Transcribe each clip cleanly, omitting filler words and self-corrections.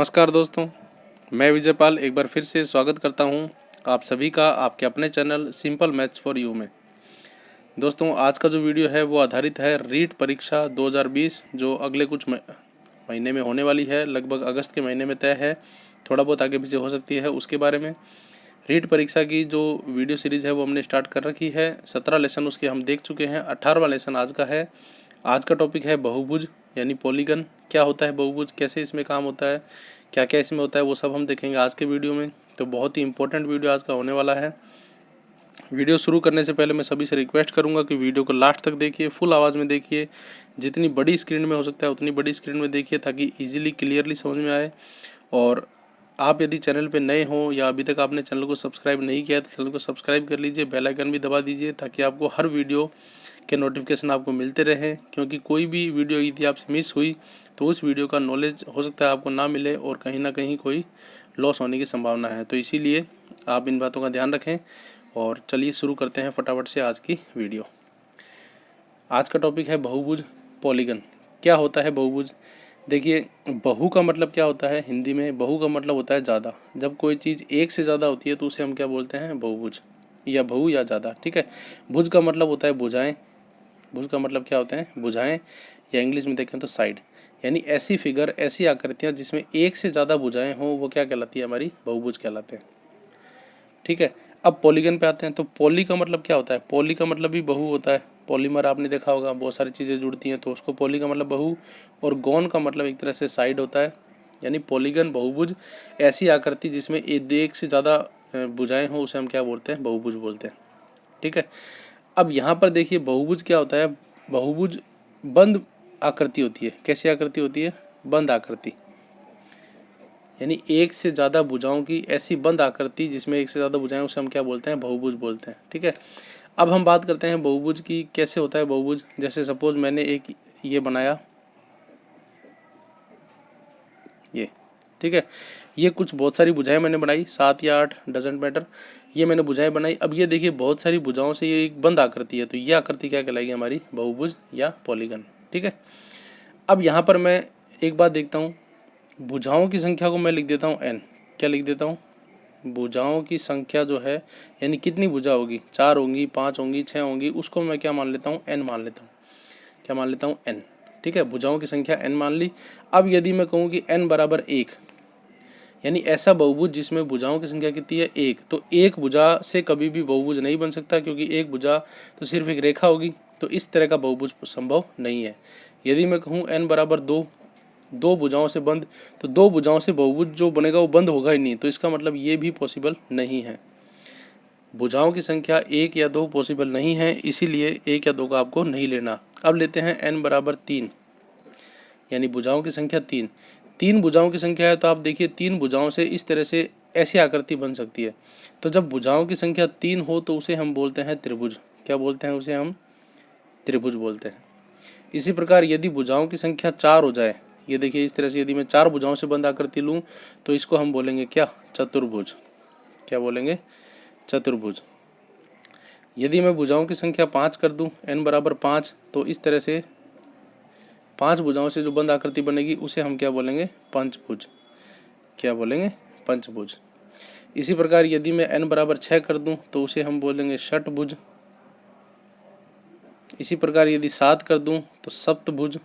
नमस्कार दोस्तों, मैं विजय पाल एक बार फिर से स्वागत करता हूं आप सभी का आपके अपने channel simple maths for you में। दोस्तों, आज का जो वीडियो है वो आधारित है रीट परीक्षा 2020 जो अगले कुछ महीने में होने वाली है। लगभग अगस्त के महीने में तय है, थोड़ा बहुत आगे पीछे हो सकती है। उसके बारे में रीट परीक्षा की जो वीडियो सीरीज़ है वो हमने स्टार्ट कर रखी है। 17 लेसन उसके हम देख चुके हैं। 18वां लेसन आज का है। आज का टॉपिक है बहुभुज यानी पॉलीगन। क्या होता है बहुभुज, कैसे इसमें काम होता है, क्या क्या इसमें होता है, वो सब हम देखेंगे आज के वीडियो में। तो बहुत ही इंपॉर्टेंट वीडियो आज का होने वाला है। वीडियो शुरू करने से पहले मैं सभी से रिक्वेस्ट करूंगा कि वीडियो को लास्ट तक देखिए, फुल आवाज़ में देखिए, जितनी बड़ी स्क्रीन में हो सकता है उतनी बड़ी स्क्रीन में देखिए ताकि ईजिली क्लियरली समझ में आए। और आप यदि चैनल पे नए हों या अभी तक आपने चैनल को सब्सक्राइब नहीं किया है तो चैनल को सब्सक्राइब कर लीजिए, बेल आइकन भी दबा दीजिए ताकि आपको हर वीडियो के नोटिफिकेशन आपको मिलते रहें। क्योंकि कोई भी वीडियो यदि आपसे मिस हुई तो उस वीडियो का नॉलेज हो सकता है आपको ना मिले और कहीं ना कहीं कोई लॉस होने की संभावना है। तो इसीलिए आप इन बातों का ध्यान रखें। और चलिए शुरू करते हैं फटाफट से आज की वीडियो। आज का टॉपिक है बहुभुज पॉलीगन। क्या होता है बहुभुज? देखिए, बहु का मतलब क्या होता है हिंदी में? बहु का मतलब होता है ज़्यादा। जब कोई चीज़ एक से ज़्यादा होती है तो उसे हम क्या बोलते हैं? बहुभुज या बहु या ज़्यादा। ठीक है। भुज का मतलब होता है भुजाएं। भुज का मतलब क्या होते हैं? भुजाएं, या इंग्लिश में देखें तो साइड। यानी ऐसी फिगर, ऐसी आकृतियाँ जिसमें एक से ज़्यादा भुजाएं हों वो क्या कहलाती है? हमारी बहुभुज कहलाते हैं। ठीक है। अब पॉलीगन पे आते हैं। तो पॉली का मतलब क्या होता है? पॉली का मतलब भी बहु होता है। पॉलीमर आपने देखा होगा, बहुत सारी चीज़ें जुड़ती हैं तो उसको पॉली का मतलब बहु। और गॉन का मतलब एक तरह से साइड होता है। यानी पॉलीगन बहुभुज, ऐसी आकृति जिसमें एक से ज़्यादा भुजाएं हों उसे हम क्या बोलते हैं? बहुभुज बोलते हैं। ठीक है। अब यहाँ पर देखिए बहुभुज क्या होता है? बहुभुज बंद आकृति होती है। कैसी आकृति होती है? बंद आकृति। यानी एक से ज़्यादा भुजाओं की ऐसी बंद आकृति जिसमें एक से ज़्यादा भुजाएं, उसे हम क्या बोलते हैं? बहुभुज बोलते हैं। ठीक है। अब हम बात करते हैं बहुभुज की। कैसे होता है बहुभुज? जैसे सपोज मैंने एक ये बनाया, ये, ठीक है। ये कुछ बहुत सारी भुजाएं मैंने बनाई, 7 या 8 डजेंट मैटर। ये मैंने भुजाएं बनाई। अब ये देखिए बहुत सारी भुजाओं से ये एक बंद आकृति है, तो ये आकृति क्या कहलाएगी? हमारी बहुभुज या पॉलीगन। ठीक है। अब यहाँ पर मैं एक बात देखता हूँ, भुजाओं की संख्या को मैं लिख देता हूँ n। क्या लिख देता हूँ? भुजाओं की संख्या जो है, यानी कितनी भुजा होगी? 4 होंगी, 5 होंगी, 6 होंगी, उसको मैं क्या मान लेता हूँ? n मान लेता हूँ। क्या मान लेता हूँ? n। ठीक है। भुजाओं की संख्या n मान ली। अब यदि मैं कहूँ कि n बराबर 1, यानी ऐसा बहुभुज जिसमें भुजाओं की संख्या कितनी है? 1, तो एक भुजा से कभी भी बहुभुज नहीं बन सकता, क्योंकि एक भुजा तो सिर्फ एक रेखा होगी। तो इस तरह का बहुभुज संभव नहीं है। यदि मैं कहूँ n बराबर 2, दो भुजाओं से बंद, तो दो भुजाओं से बहुभुज जो बनेगा वो बंद होगा ही नहीं। तो इसका मतलब ये भी पॉसिबल नहीं है। भुजाओं की संख्या 1 या 2 पॉसिबल नहीं है, इसीलिए 1 या 2 का आपको नहीं लेना। अब लेते हैं n बराबर 3, यानी भुजाओं की संख्या 3। 3 भुजाओं की संख्या है तो आप देखिए 3 भुजाओं से इस तरह से ऐसी आकृति बन सकती है। तो जब भुजाओं की संख्या 3 हो तो उसे हम बोलते हैं त्रिभुज। क्या बोलते हैं? उसे हम त्रिभुज बोलते हैं। इसी प्रकार यदि भुजाओं की संख्या 4 हो जाए, ये देखिए इस तरह से यदि मैं 4 भुजाओं से बंद आकृति लूँ तो इसको हम बोलेंगे क्या? चतुर्भुज। क्या बोलेंगे? चतुर्भुज। यदि मैं भुजाओं की संख्या 5 कर दूं, n बराबर 5, तो इस तरह से 5 भुजाओं से जो बंद आकृति बनेगी उसे हम क्या बोलेंगे? पंचभुज। क्या बोलेंगे? पंचभुज। इसी प्रकार यदि मैं n बराबर 6 कर दूं तो उसे हम बोलेंगे षटभुज। इसी प्रकार यदि 7 कर दूं तो सप्तभुज।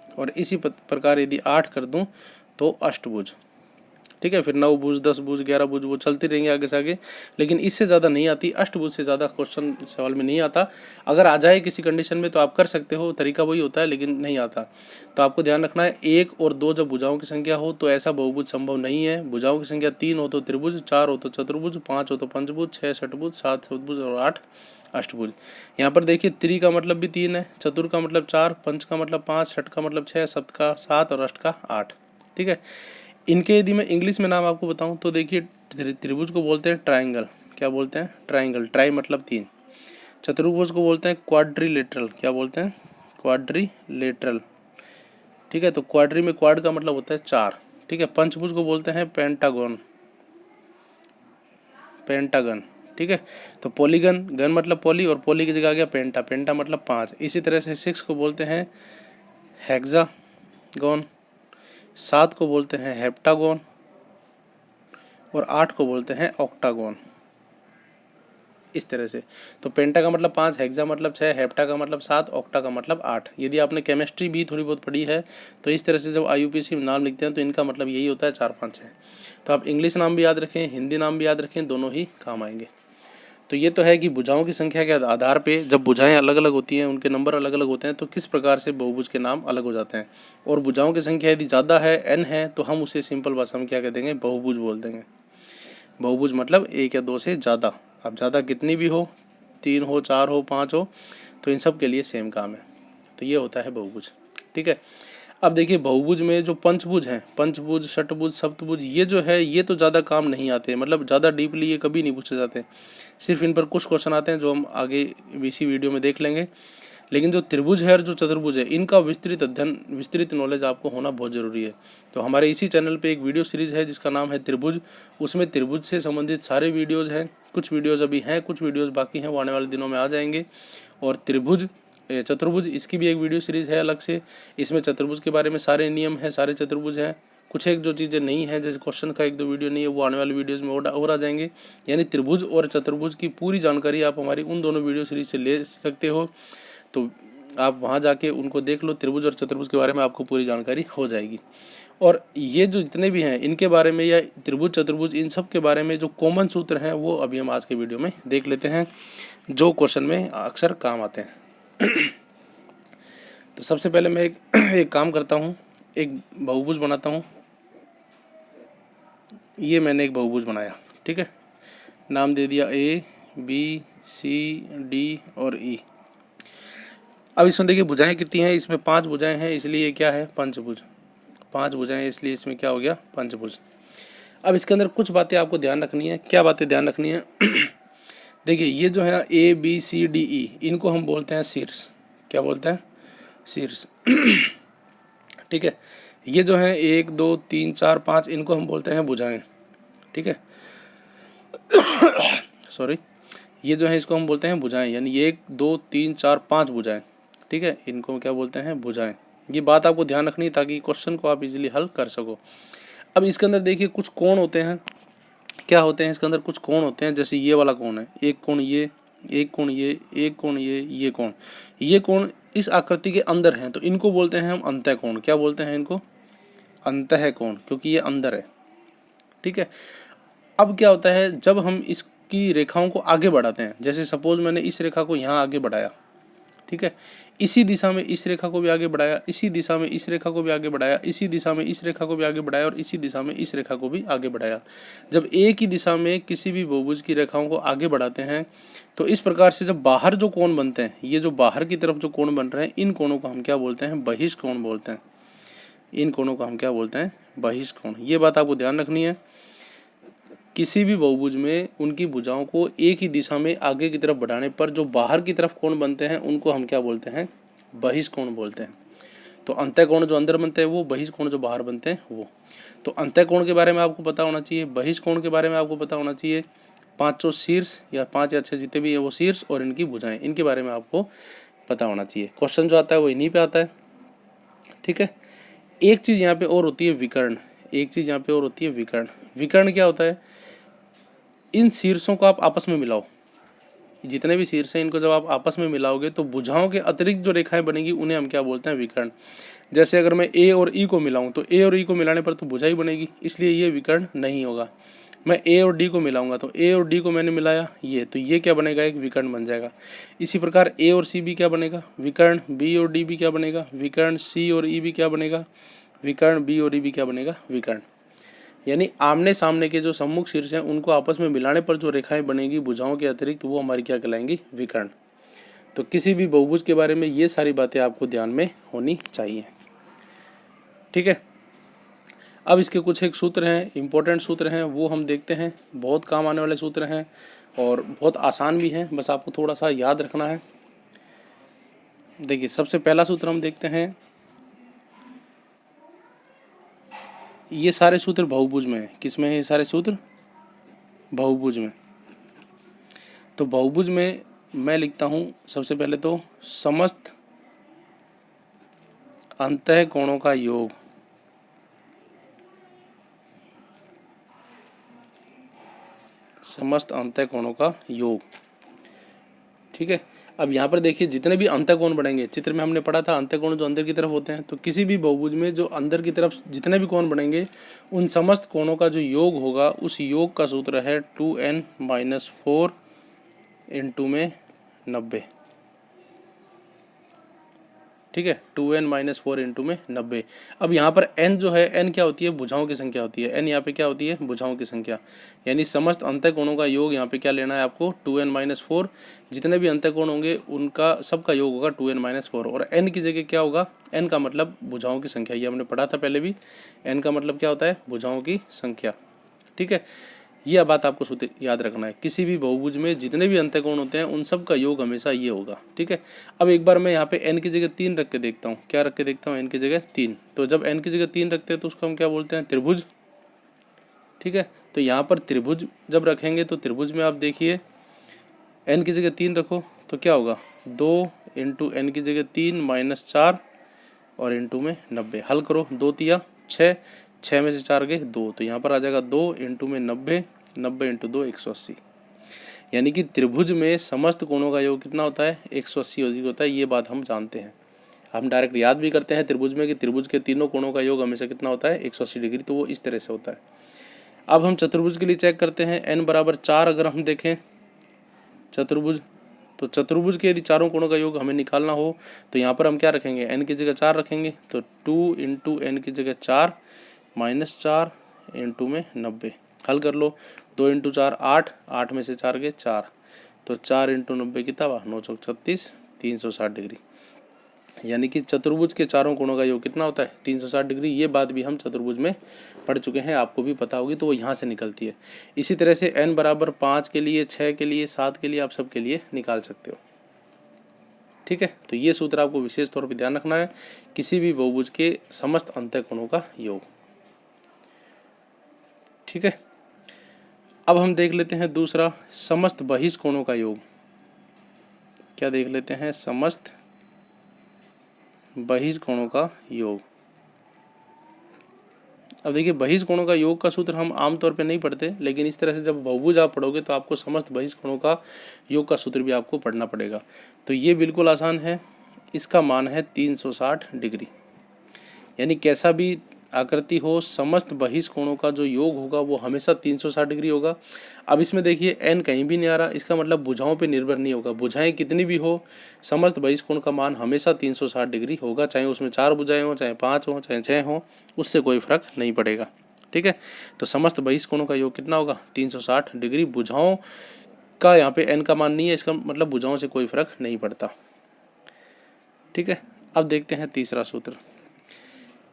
और इसी प्रकार यदि 8 कर दूं तो अष्टभुज। ठीक है। फिर 9 भुज, 10 भुज, 11 भुज, वो चलती रहेंगे आगे से आगे, लेकिन इससे ज़्यादा नहीं आती। अष्टभुज से ज़्यादा क्वेश्चन सवाल में नहीं आता। अगर आ जाए किसी कंडीशन में तो आप कर सकते हो, तरीका वही होता है, लेकिन नहीं आता। तो आपको ध्यान रखना है 1 और 2 जब भुजाओं की संख्या हो तो ऐसा बहुभुज संभव नहीं है। भुजाओं की संख्या 3 हो तो त्रिभुज, 4 हो तो चतुर्भुज, 5 हो तो पंचभुज, 6 षटभुज, 7 सतभुज और 8 अष्टभुज। यहाँ पर देखिए त्रि का मतलब भी 3 है, चतुर का मतलब 4, पंच का मतलब 5, षट का मतलब 6, सप्त का 7 और अष्ट का 8। ठीक है। इनके यदि मैं इंग्लिश में नाम आपको बताऊं तो देखिए त्रिभुज को बोलते हैं ट्रायंगल। क्या बोलते हैं? ट्रायंगल। ट्राई मतलब 3। चतुर्भुज को बोलते हैं क्वाड्रिलेटरल। क्या बोलते हैं? क्वाड्रिलेटरल। ठीक है। तो क्वाड्री में क्वाड का मतलब होता है 4। ठीक है। पंचभुज को बोलते हैं पेंटागन। पेंटागन। ठीक है। तो पॉलीगन, गन मतलब पॉली और पॉली की जगह आ गया पेंटा। पेंटा मतलब 5। इसी तरह से 6 को बोलते हैं हेक्सागोन। 7 को बोलते हैं हेप्टागोन और 8 को बोलते हैं ऑक्टागोन। इस तरह से। तो पेंटा का मतलब 5, हेक्सा मतलब 6, हेप्टा का मतलब 7, ऑक्टा का मतलब 8। यदि आपने केमिस्ट्री भी थोड़ी बहुत पढ़ी है तो इस तरह से जब IUPAC में नाम लिखते हैं तो इनका मतलब यही होता है 4, 5, 6। तो आप इंग्लिश नाम भी याद रखें, हिंदी नाम भी याद रखें, दोनों ही काम आएंगे। तो ये तो है कि भुजाओं की संख्या के आधार पे जब भुजाएं अलग अलग होती हैं, उनके नंबर अलग अलग होते हैं, तो किस प्रकार से बहुभुज के नाम अलग हो जाते हैं। और भुजाओं की संख्या यदि ज़्यादा है, n है, तो हम उसे सिंपल भाषा में क्या कह देंगे, बहुभुज बोल देंगे। बहुभुज मतलब 1 या 2 से ज़्यादा। अब ज़्यादा कितनी भी हो, 3 हो, 4 हो, 5 हो, तो इन सब के लिए सेम काम है। तो ये होता है बहुभुज। ठीक है। अब देखिए बहुभुज में जो पंचभुज हैं, पंचभुज, षटभुज, सप्तभुज, ये जो है ये तो ज़्यादा काम नहीं आते, मतलब ज़्यादा डीपली ये कभी नहीं पूछे जाते। सिर्फ इन पर कुछ क्वेश्चन आते हैं जो हम आगे इसी वीडियो में देख लेंगे। लेकिन जो त्रिभुज है और जो चतुर्भुज है, इनका विस्तृत अध्ययन, विस्तृत नॉलेज आपको होना बहुत ज़रूरी है। तो हमारे इसी चैनल पे एक वीडियो सीरीज़ है जिसका नाम है त्रिभुज। उसमें त्रिभुज से संबंधित सारे वीडियोज़ हैं। कुछ वीडियोज़ अभी हैं, कुछ वीडियोज़ बाकी हैं, वो आने वाले दिनों में आ जाएंगे। और त्रिभुज, चतुर्भुज, इसकी भी एक वीडियो सीरीज़ है अलग से। इसमें चतुर्भुज के बारे में सारे नियम हैं, सारे चतुर्भुज हैं। कुछ एक जो चीज़ें नहीं हैं, जैसे क्वेश्चन का 1-2 वीडियो नहीं है, वो आने वाले वीडियोज़ में और आ जाएंगे। यानी त्रिभुज और चतुर्भुज की पूरी जानकारी आप हमारी उन दोनों वीडियो सीरीज से ले सकते हो। तो आप वहाँ जाके उनको देख लो, त्रिभुज और चतुर्भुज के बारे में आपको पूरी जानकारी हो जाएगी। और ये जो जितने भी हैं इनके बारे में, या त्रिभुज चतुर्भुज, इन सब के बारे में जो कॉमन सूत्र हैं वो अभी हम आज के वीडियो में देख लेते हैं, जो क्वेश्चन में अक्सर काम आते हैं। तो सबसे पहले मैं एक काम करता हूँ, एक बहुभुज बनाता हूँ। ये मैंने एक बहुभुज बनाया, ठीक है। नाम दे दिया A, B, C, D और E। अब इसमें देखिए भुजाएं कितनी हैं, इसमें 5 भुजाएं हैं, इसलिए क्या है, पंचभुज। 5 भुजाएं इसलिए इसमें क्या हो गया, पंचभुज। अब इसके अंदर कुछ बातें आपको ध्यान रखनी है। क्या बातें ध्यान रखनी है? देखिए ये जो है A, B, C, D, E, इनको हम बोलते हैं शीर्ष। क्या बोलते हैं? शीर्ष। ठीक है। ये जो है 1, 2, 3, 4, 5, इनको हम बोलते हैं भुजाएं। ठीक है। सॉरी, ये जो है इसको हम बोलते हैं भुजाएं, यानी 1, 2, 3, 4, 5 भुजाएं। ठीक है, इनको क्या बोलते हैं, भुजाएं। ये बात आपको ध्यान रखनी है ताकि क्वेश्चन को आप इजीली हल कर सको। अब इसके अंदर देखिए कुछ कोण होते हैं। क्या होते हैं इसके अंदर? कुछ कोण होते हैं। जैसे ये वाला कोण है, एक कोण ये, एक कोण ये, एक कोण ये कोण। ये कोण इस आकृति के अंदर है, तो इनको बोलते हैं हम अंतः कोण। क्या बोलते हैं इनको? अंतः कोण, क्योंकि ये अंदर है। ठीक है। अब क्या होता है, जब हम इसकी रेखाओं को आगे बढ़ाते हैं, जैसे सपोज मैंने इस रेखा को यहाँ आगे बढ़ाया, ठीक है, इसी दिशा में इस रेखा को भी आगे बढ़ाया, इसी दिशा में इस रेखा को भी आगे बढ़ाया, इसी दिशा में इस रेखा को भी आगे बढ़ाया और इसी दिशा में इस रेखा को भी आगे बढ़ाया। जब एक ही दिशा में किसी भी बहुभुज की रेखाओं को आगे बढ़ाते हैं तो इस प्रकार से जब बाहर जो कोण बनते हैं, ये जो बाहर की तरफ जो कोण बन रहे हैं, इन कोणों को हम क्या बोलते हैं? बहिष्कोण बोलते हैं। इन कोणों को हम क्या बोलते हैं? बहिष्कोण। ये बात आपको ध्यान रखनी है। किसी भी बहुभुज में उनकी भुजाओं को एक ही दिशा में आगे की तरफ बढ़ाने पर जो बाहर की तरफ कोण बनते हैं उनको हम क्या बोलते हैं? बहिष्कोण बोलते हैं। तो अंतः कोण जो अंदर बनते हैं वो, बहिष्कोण जो बाहर बनते हैं वो। तो अंतः कोण के बारे में आपको पता होना चाहिए, बहिष्कोण के बारे में आपको पता होना चाहिए। 5 शीर्ष या 5 या 6 जितने भी है वो शीर्ष, और इनकी भुजाएं, इनके बारे में आपको पता होना चाहिए। क्वेश्चन जो आता है वो इन्हीं पे आता है। ठीक है। एक चीज़ यहाँ पे और होती है, विकर्ण। एक चीज़ यहाँ पे और होती है, विकर्ण। विकर्ण क्या होता है? इन शीर्षों को आप आपस में मिलाओ, जितने भी शीर्ष हैं इनको जब आप आपस में मिलाओगे तो भुजाओं के अतिरिक्त जो रेखाएं बनेगी उन्हें हम क्या बोलते हैं? विकर्ण। जैसे अगर मैं ए और ई को मिलाऊं तो ए और ई को मिलाने पर तो भुजा ही बनेगी, इसलिए ये विकर्ण नहीं होगा। मैं ए और डी को मिलाऊंगा तो ए और डी को मैंने मिलाया ये, तो ये क्या बनेगा? एक विकर्ण बन जाएगा। इसी प्रकार ए और सी भी क्या बनेगा? विकर्ण। बी और डी भी क्या बनेगा? विकर्ण। सी और ई भी क्या बनेगा? विकर्ण। बी और ई भी क्या बनेगा? विकर्ण। यानी आमने सामने के जो सम्मुख शीर्ष हैं उनको आपस में मिलाने पर जो रेखाएं बनेगी भुजाओं के अतिरिक्त, वो हमारी क्या कहलाएंगी? विकर्ण। तो किसी भी बहुभुज के बारे में ये सारी बातें आपको ध्यान में होनी चाहिए। ठीक है। अब इसके कुछ एक सूत्र हैं, इंपॉर्टेंट सूत्र हैं, वो हम देखते हैं। बहुत काम आने वाले सूत्र हैं और बहुत आसान भी हैं, बस आपको थोड़ा सा याद रखना है। देखिए सबसे पहला सूत्र हम देखते हैं, ये सारे सूत्र बहुभुज में है। किस में है ये सारे सूत्र? बहुभुज में। तो बहुभुज में मैं लिखता हूँ सबसे पहले तो समस्त अंतः कोणों का योग समस्त अंतःकोणों का योग। ठीक है, अब यहाँ पर देखिए जितने भी अंतःकोण बनेंगे, चित्र में हमने पढ़ा था अंतःकोण जो अंदर की तरफ होते हैं, तो किसी भी बहुभुज में जो अंदर की तरफ जितने भी कोण बनेंगे उन समस्त कोणों का जो योग होगा उस योग का सूत्र है 2n-4 इंटू में 90। ठीक है, 2n-4 इंटू में 90। अब यहाँ पर n जो है, n क्या होती है, भुजाओं की संख्या होती है। n यहाँ पे क्या होती है, भुजाओं की संख्या, यानी समस्त अंतःकोणों का योग यहाँ पे क्या लेना है आपको, 2n-4। जितने भी अंतःकोण होंगे उनका सबका योग होगा 2n-4, और n की जगह क्या होगा, n का मतलब भुजाओं की संख्या, ये हमने पढ़ा था पहले भी। n का मतलब क्या होता है, भुजाओं की संख्या। ठीक है, यह बात आपको सूत्र याद रखना है। किसी भी बहुभुज में जितने भी अंतःकोण होते हैं उन सब का योग हमेशा ये होगा। ठीक है, अब एक बार मैं यहाँ पे n की जगह 3 रख के देखता हूँ। क्या रख के देखता हूँ, n की जगह 3। तो जब n की जगह 3 रखते हैं तो उसको हम क्या बोलते हैं, त्रिभुज। ठीक है, तो यहाँ पर त्रिभुज जब रखेंगे तो त्रिभुज में आप देखिए n की जगह 3 रखो तो क्या होगा, 2 इंटू n की जगह 3 - 4 और इंटू में 90। हल करो, 2 तिया 6, 6 में से 4 गए 2, तो यहाँ पर आ जाएगा 2 इंटू में 90, 90 इंटू 2 180। यानी कि त्रिभुज में समस्त कोणों का योग कितना होता है, 180 होता है। ये बात हम जानते हैं, हम डायरेक्ट याद भी करते हैं त्रिभुज में कि त्रिभुज के तीनों कोणों का योग हमेशा कितना होता है, 180 डिग्री। तो वो इस तरह से होता है। अब हम चतुर्भुज के लिए चेक करते हैं। n बराबर 4 अगर हम देखें चतुर्भुज, तो चतुर्भुज के यदि चारों कोणों का योग हमें निकालना हो तो यहाँ पर हम क्या रखेंगे, n की जगह 4 रखेंगे। तो 2 इंटू n की जगह 4 - 4 इंटू में 90। हल कर लो, 2 इंटू 4 8, 8 में से 4 गए 4, तो 4 इंटू 90 कितना हुआ, 9 चौक 36, 360 डिग्री। यानी कि चतुर्भुज के चारों कोणों का योग कितना होता है, 360 डिग्री। ये बात भी हम चतुर्भुज में पढ़ चुके हैं, आपको भी पता होगी, तो वो यहाँ से निकलती है। इसी तरह से n बराबर 5 के लिए, 6 के लिए, 7 के लिए आप सबके लिए निकाल सकते हो। ठीक है, तो ये सूत्र आपको विशेष तौर पर ध्यान रखना है, किसी भी बहुभुज के समस्त अंतःकोणों का योग। ठीक है, अब हम देख लेते हैं दूसरा, समस्त बहिष्कोणों का योग। क्या देख लेते हैं, समस्त बहिष्कोणों का योग। अब देखिए बहिष्कोणों का योग का सूत्र हम आमतौर पे नहीं पढ़ते, लेकिन इस तरह से जब बहुभुज आप पढ़ोगे तो आपको समस्त बहिष्कोणों का योग का सूत्र भी आपको पढ़ना पड़ेगा। तो ये बिल्कुल आसान है, इसका मान है 360 डिग्री। यानी कैसा भी आकृति हो, समस्त बहिष्कोणों का जो योग होगा वो हमेशा 360 डिग्री होगा। अब इसमें देखिए n कहीं भी नहीं आ रहा, इसका मतलब भुजाओं पे निर्भर नहीं होगा। भुजाएं कितनी भी हो, समस्त बहिष्कोण का मान हमेशा 360 डिग्री होगा, चाहे उसमें 4 भुजाएं हो, चाहे 5 हो, चाहे 6 हो, उससे कोई फर्क नहीं पड़ेगा। ठीक है, तो समस्त बहिष्कोणों का योग कितना होगा, 360 डिग्री। भुजाओं का यहाँ पे n का मान नहीं है, इसका मतलब भुजाओं से कोई फर्क नहीं पड़ता। ठीक है, अब देखते हैं तीसरा सूत्र।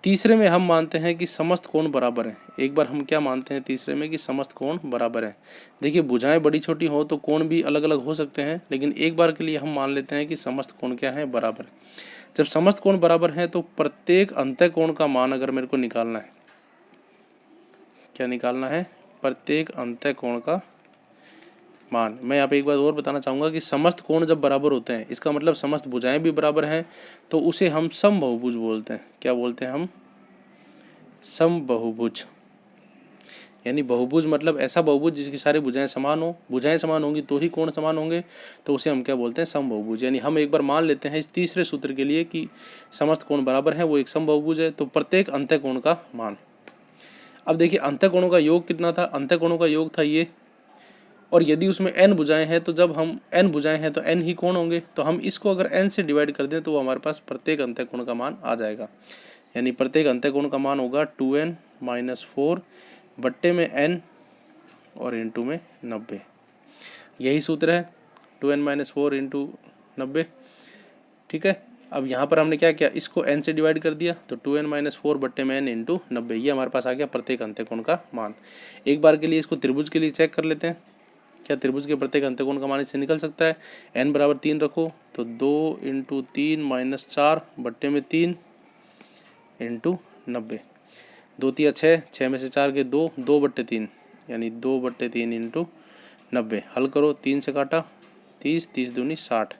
तीसरे में हम मानते हैं कि समस्त कोण बराबर हैं। एक बार हम क्या मानते हैं तीसरे में, कि समस्त कोण बराबर हैं। देखिए भुजाएं बड़ी छोटी हो तो कोण भी अलग अलग हो सकते हैं, लेकिन एक बार के लिए हम मान लेते हैं कि समस्त कोण क्या है, बराबर। जब समस्त कोण बराबर हैं तो प्रत्येक अंतःकोण का मान अगर मेरे को निकालना है, क्या निकालना है, प्रत्येक अंतःकोण का मान। मैं यहाँ पे एक बात और बताना चाहूँगा कि समस्त कोण जब बराबर होते हैं, इसका मतलब समस्त भुजाएं भी बराबर हैं, तो उसे हम समबहुभुज बोलते हैं। क्या बोलते हैं हम, समबहुभुज। यानी बहुभुज मतलब ऐसा बहुभुज जिसकी सारी भुजाएं समान हो। भुजाएं समान होंगी तो ही कोण समान होंगे, तो उसे हम क्या बोलते हैं, समबहुभुज। यानी हम एक बार मान लेते हैं इस तीसरे सूत्र के लिए कि समस्त कोण बराबर है, वो एक समबहुभुज है। तो प्रत्येक अंतःकोण का मान। अब देखिए अंतःकोणों का योग कितना था, अंतःकोणों का योग था ये, और यदि उसमें n भुजाएं हैं तो जब हम n भुजाएं हैं तो n ही कोण होंगे। तो हम इसको अगर n से डिवाइड कर दें तो वो हमारे पास प्रत्येक अंतःकोण का मान आ जाएगा। यानी प्रत्येक अंतःकोण का मान होगा 2n-4 बट्टे में n और इंटू में 90। यही सूत्र है, 2n-4 इंटू 90। ठीक है, अब यहाँ पर हमने क्या किया, इसको n से डिवाइड कर दिया, तो 2n-4 बट्टे में n इंटू 90, ये हमारे पास आ गया प्रत्येक अंतःकोण का मान। एक बार के लिए इसको त्रिभुज के लिए चेक कर लेते हैं, क्या त्रिभुज के प्रत्येक अंतःकोण का मान इससे निकल सकता है। n बराबर 3 रखो, तो 2 इंटू 3 - 4 बट्टे में 3 इंटू 90। 2 तिया 6, 6 में से 4 के 2, 2 बट्टे 3, यानी 2 बट्टे 3 इंटू 90। हल करो, 3 से काटा 30, 30 दूनी 60।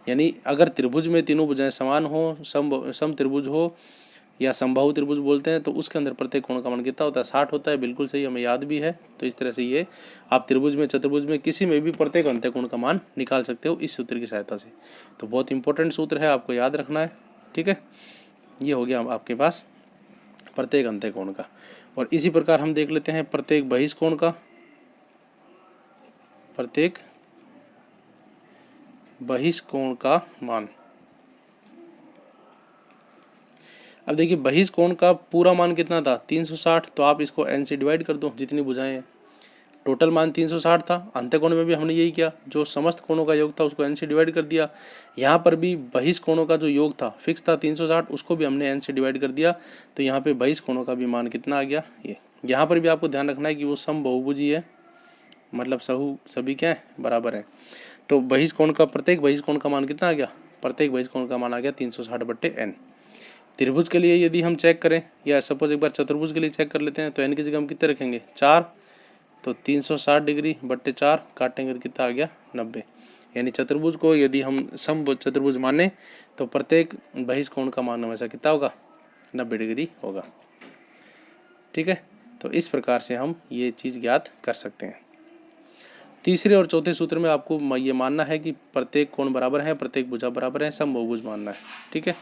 यानी अगर त्रिभुज में तीनों भुजाएं समान हो, सम त्रिभुज हो, या समबाहु त्रिभुज बोलते हैं, तो उसके अंदर प्रत्येक कोण का मान कितना होता है, 60 होता है। बिल्कुल सही, हमें याद भी है। तो इस तरह से ये आप त्रिभुज में, चतुर्भुज में, किसी में भी प्रत्येक अंत्यकोण का मान निकाल सकते हो इस सूत्र की सहायता से। तो बहुत इंपॉर्टेंट सूत्र है, आपको याद रखना है। ठीक है, ये हो गया आपके पास प्रत्येक अंत्यकोण का। और इसी प्रकार हम देख लेते हैं प्रत्येक बहिष्कोण का। प्रत्येक बहिष्कोण का मान, अब देखिए बहिष्कोण का पूरा मान कितना था, 360। तो आप इसको n से डिवाइड कर दो, जितनी भुजाएं हैं। टोटल मान 360 था। अंत्यकोण में भी हमने यही किया, जो समस्त कोणों का योग था उसको n से डिवाइड कर दिया। यहाँ पर भी बहिष्कोणों का जो योग था, फिक्स था 360, उसको भी हमने n से डिवाइड कर दिया। तो यहाँ पे बहिष्कोणों का भी मान कितना आ गया, ये। यहाँ पर भी आपको ध्यान रखना है कि वो समबहुभुजी है, मतलब सभी क्या है, बराबर है। तो बहिष्कोण का, प्रत्येक बहिष्कोण का मान कितना आ गया, प्रत्येक बहिष्कोण का मान आ गया 360/n। त्रिभुज के लिए यदि हम चेक करें, या सपोज एक बार चतुर्भुज के लिए चेक कर लेते हैं, तो n की जगह हम कितने रखेंगे, 4। तो 360 डिग्री बट्टे 4 काटेंगे तो कितना आ गया, 90। यानी चतुर्भुज को यदि हम सम चतुर्भुज माने तो प्रत्येक बहिष्कोण का मान हमेशा कितना होगा, 90 डिग्री होगा। ठीक है, तो इस प्रकार से हम ये चीज़ ज्ञात कर सकते हैं। तीसरे और चौथे सूत्र में आपको ये मानना है कि प्रत्येक कोण बराबर है, प्रत्येक भुजा बराबर है, समबहुभुज मानना है। ठीक है,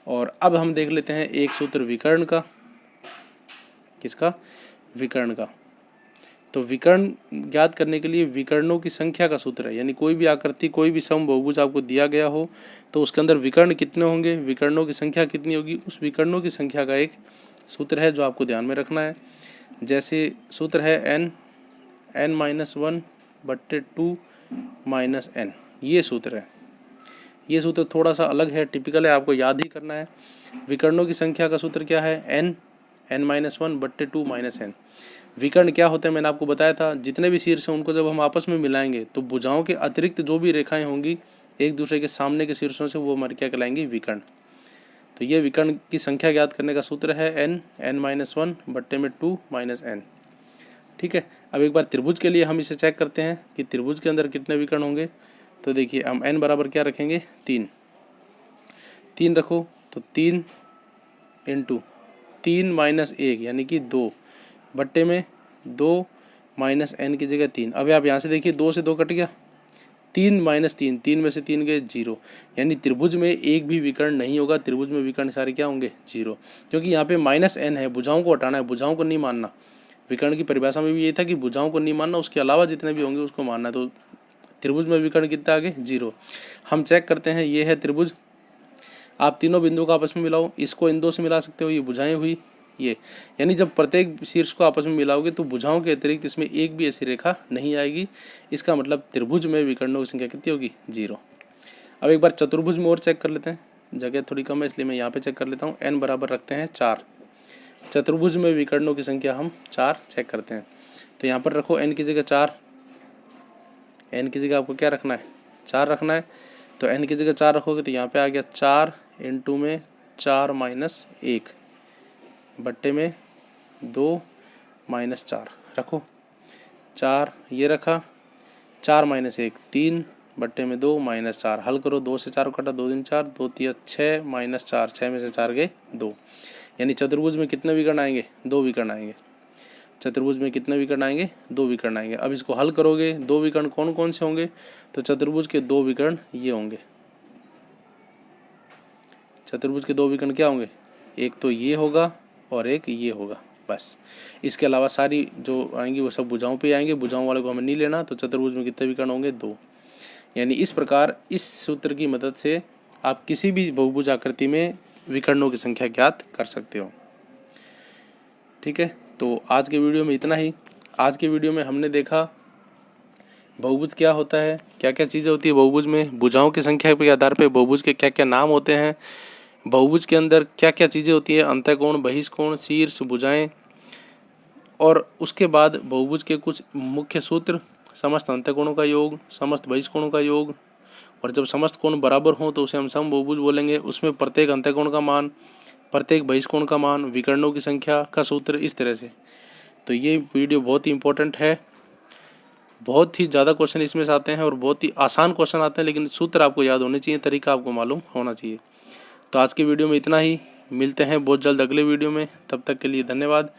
और अब हम देख लेते हैं एक सूत्र विकर्ण का। किसका, विकर्ण का। तो विकर्ण ज्ञात करने के लिए विकर्णों की संख्या का सूत्र है, यानी कोई भी आकृति, कोई भी समबहुभुज आपको दिया गया हो तो उसके अंदर विकर्ण कितने होंगे, विकर्णों की संख्या कितनी होगी, उस विकर्णों की संख्या का एक सूत्र है जो आपको ध्यान में रखना है। जैसे सूत्र है n-1/2 - n, ये सूत्र है। ये सूत्र थोड़ा सा अलग है, टिपिकल है, आपको याद ही करना है। विकर्णों की संख्या का सूत्र क्या है, n-1/2 - n। विकर्ण क्या होता है, मैंने आपको बताया था, जितने भी शीर्ष हैं उनको जब हम आपस में मिलाएंगे तो भुजाओं के अतिरिक्त जो भी रेखाएं होंगी एक दूसरे के सामने के शीर्षों से, वो हमारी क्या कहलाएंगी, विकर्ण। तो ये विकर्ण की संख्या ज्ञात करने का सूत्र है n-1/2 - n। ठीक है, अब एक बार त्रिभुज के लिए हम इसे चेक करते हैं कि त्रिभुज के अंदर कितने विकर्ण होंगे। तो देखिए हम n बराबर क्या रखेंगे, 3 रखो, तो 3 × 3 - 1 यानी कि 2 बट्टे में 2 माइनस n की जगह 3। अब आप यहाँ से देखिए 2 से 2 कट गया, 3 - 3, 3 में से 3 गए 0। यानी त्रिभुज में एक भी विकर्ण नहीं होगा, त्रिभुज में विकर्ण सारे क्या होंगे, 0। क्योंकि यहाँ पे -n है, भुजाओं को हटाना है, भुजाओं को नहीं मानना। विकर्ण की परिभाषा में भी ये था कि भुजाओं को नहीं मानना, उसके अलावा जितने भी होंगे उसको मानना। तो त्रिभुज में विकर्ण कितना आगे, 0। हम चेक करते हैं, ये है त्रिभुज। आप तीनों बिंदुओं को आपस में मिलाओ, इसको इन दो से मिला सकते हो, ये भुजाएं हुई ये। यानी जब प्रत्येक शीर्ष को आपस में मिलाओगे तो भुजाओं के अतिरिक्त इसमें एक भी ऐसी रेखा नहीं आएगी। इसका मतलब त्रिभुज में विकर्णों की संख्या कितनी होगी, 0। अब एक बार चतुर्भुज में और चेक कर लेते हैं, जगह थोड़ी कम है इसलिए मैं यहाँ पे चेक कर लेता हूँ। n बराबर रखते हैं 4। चतुर्भुज में विकर्णों की संख्या हम 4 चेक करते हैं। तो यहाँ पर रखो n की जगह 4, n की जगह आपको क्या रखना है, 4 रखना है। तो n की जगह 4 रखोगे तो यहाँ पे आ गया 4 × 4 - 1 बट्टे में 2 - 4 रखो, 4 ये रखा, 4 - 1 3 बट्टे में 2 - 4 हल करो, 2 से 4 कटा, 2 × 4 2 × 6 - 4, 6 में से 4 गए 2। यानी चतुर्भुज में कितने विकर्ण आएंगे, 2 विकर्ण आएंगे। चतुर्भुज में कितने विकर्ण आएंगे, 2 विकर्ण आएंगे। अब इसको हल करोगे, 2 विकर्ण कौन कौन से होंगे, तो चतुर्भुज के 2 विकर्ण ये होंगे। चतुर्भुज के 2 विकर्ण क्या होंगे, एक तो ये होगा और एक ये होगा, बस। इसके अलावा सारी जो आएंगी वो सब भुजाओं पे आएंगे, भुजाओं वाले को हमें नहीं लेना। तो चतुर्भुज में कितने विकर्ण होंगे, 2। यानी इस प्रकार इस सूत्र की मदद से आप किसी भी बहुभुज आकृति में विकर्णों की संख्या ज्ञात कर सकते हो। ठीक है, तो आज के वीडियो में इतना ही। आज के वीडियो में हमने देखा बहुभुज क्या होता है, क्या क्या चीज़ें होती है बहुभुज में, भुजाओं की संख्या के आधार पर बहुभुज के क्या क्या नाम होते हैं, बहुभुज के अंदर क्या क्या चीज़ें होती है, अंतःकोण, बहिष्कोण, शीर्ष, भुजाएं, और उसके बाद बहुभुज के कुछ मुख्य सूत्र, समस्त अंतःकोणों का योग, समस्त बहिष्कोणों का योग, और जब समस्त कोण बराबर हों तो उसे हम समबहुभुज बोलेंगे। उसमें प्रत्येक अंतःकोण का मान, प्रत्येक बहिष्कोण का मान, विकर्णों की संख्या का सूत्र, इस तरह से। तो ये वीडियो बहुत ही इंपॉर्टेंट है, बहुत ही ज़्यादा क्वेश्चन इसमें से आते हैं और बहुत ही आसान क्वेश्चन आते हैं, लेकिन सूत्र आपको याद होने चाहिए, तरीका आपको मालूम होना चाहिए। तो आज की वीडियो में इतना ही। मिलते हैं बहुत जल्द अगले वीडियो में, तब तक के लिए धन्यवाद।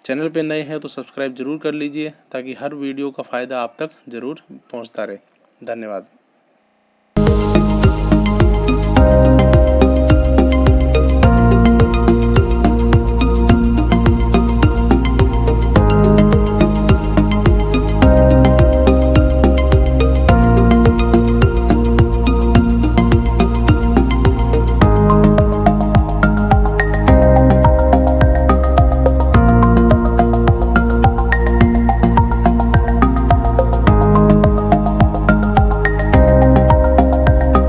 चैनल पे नए हैं तो सब्सक्राइब ज़रूर कर लीजिए ताकि हर वीडियो का फ़ायदा आप तक ज़रूर पहुंचता रहे। धन्यवाद।